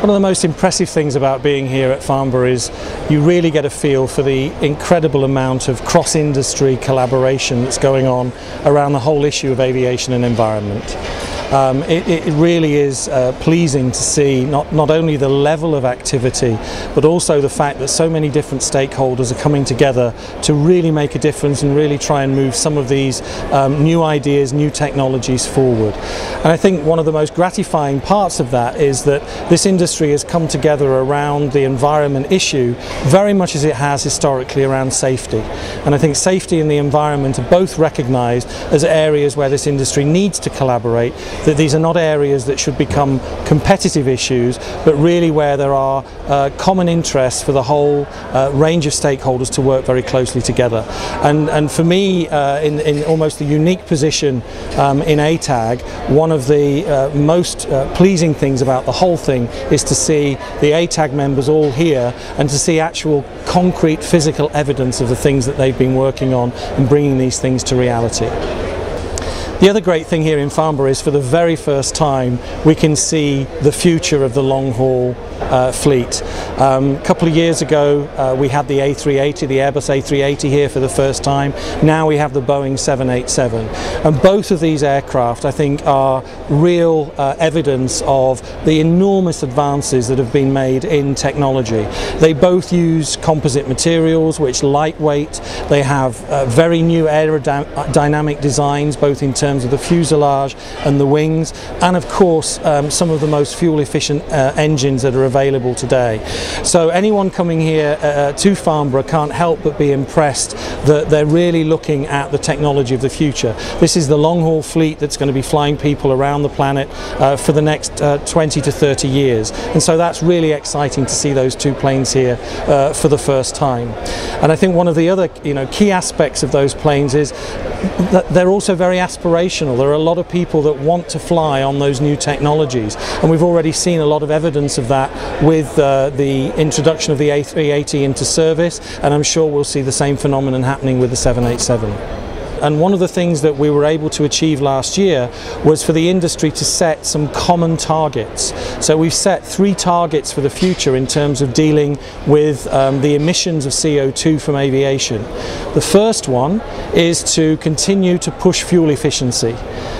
One of the most impressive things about being here at Farnborough is you really get a feel for the incredible amount of cross-industry collaboration that's going on around the whole issue of aviation and environment. It really is pleasing to see not only the level of activity, but also the fact that so many different stakeholders are coming together to really make a difference and really try and move some of these new ideas, new technologies forward. And I think one of the most gratifying parts of that is that this industry has come together around the environment issue very much as it has historically around safety. And I think safety and the environment are both recognised as areas where this industry needs to collaborate, that these are not areas that should become competitive issues, but really where there are common interests for the whole range of stakeholders to work very closely together. And for me, in almost the unique position in ATAG, one of the most pleasing things about the whole thing is to see the ATAG members all here and to see actual concrete physical evidence of the things that they've been working on and bringing these things to reality. The other great thing here in Farnborough is for the very first time we can see the future of the long-haul fleet. A couple of years ago we had the A380, the Airbus A380 here for the first time. Now we have the Boeing 787. And both of these aircraft, I think, are real evidence of the enormous advances that have been made in technology. They both use composite materials which lightweight. They have very new aerodynamic designs, both in terms of the fuselage and the wings, and of course some of the most fuel efficient engines that are available today. So anyone coming here to Farnborough can't help but be impressed that they're really looking at the technology of the future. This is the long haul fleet that's going to be flying people around the planet for the next 20 to 30 years, and so that's really exciting to see those two planes here for the first time. And I think one of the other key aspects of those planes is that they're also very aspirational. There are a lot of people that want to fly on those new technologies, and we've already seen a lot of evidence of that with the introduction of the A380 into service, and I'm sure we'll see the same phenomenon happening with the 787. And one of the things that we were able to achieve last year was for the industry to set some common targets. So we've set 3 targets for the future in terms of dealing with the emissions of CO2 from aviation. The first one is to continue to push fuel efficiency.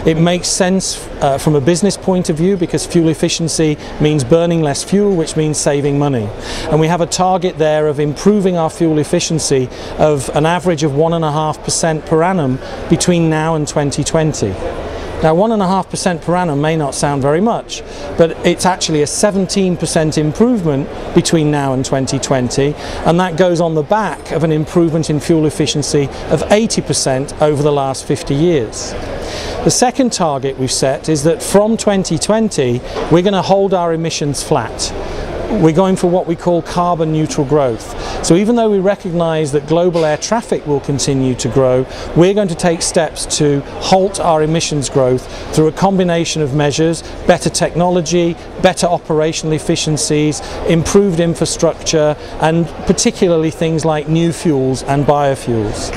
It makes sense from a business point of view because fuel efficiency means burning less fuel, which means saving money. And we have a target there of improving our fuel efficiency of an average of 1.5% per annum between now and 2020. Now 1.5% per annum may not sound very much, but it's actually a 17% improvement between now and 2020, and that goes on the back of an improvement in fuel efficiency of 80% over the last 50 years. The second target we've set is that from 2020 we're going to hold our emissions flat. We're going for what we call carbon neutral growth. So even though we recognise that global air traffic will continue to grow, we're going to take steps to halt our emissions growth through a combination of measures: better technology, better operational efficiencies, improved infrastructure, and particularly things like new fuels and biofuels.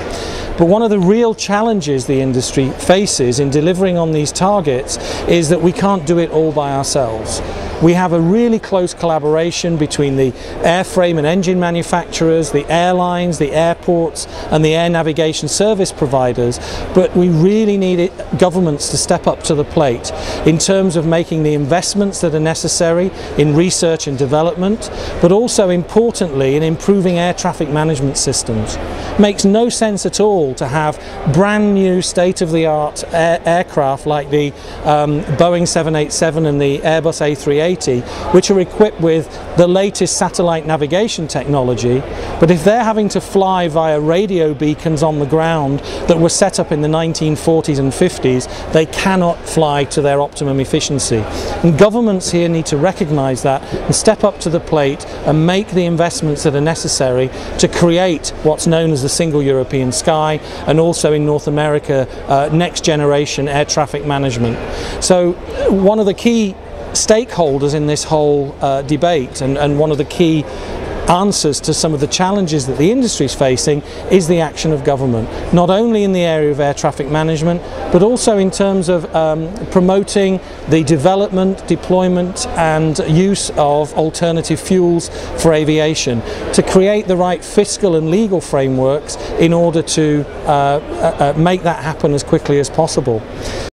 But one of the real challenges the industry faces in delivering on these targets is that we can't do it all by ourselves. We have a really close collaboration between the airframe and engine manufacturers, the airlines, the airports and the air navigation service providers, but we really need governments to step up to the plate in terms of making the investments that are necessary in research and development, but also importantly in improving air traffic management systems. It makes no sense at all to have brand new state-of-the-art aircraft like the Boeing 787 and the Airbus A380, which are equipped with the latest satellite navigation technology, but if they're having to fly via radio beacons on the ground that were set up in the 1940s and 50s, they cannot fly to their optimum efficiency. And governments here need to recognise that and step up to the plate and make the investments that are necessary to create what's known as the single European sky, and also in North America next generation air traffic management. So one of the key stakeholders in this whole debate, and one of the key answers to some of the challenges that the industry is facing is the action of government, not only in the area of air traffic management, but also in terms of promoting the development, deployment and use of alternative fuels for aviation, to create the right fiscal and legal frameworks in order to make that happen as quickly as possible.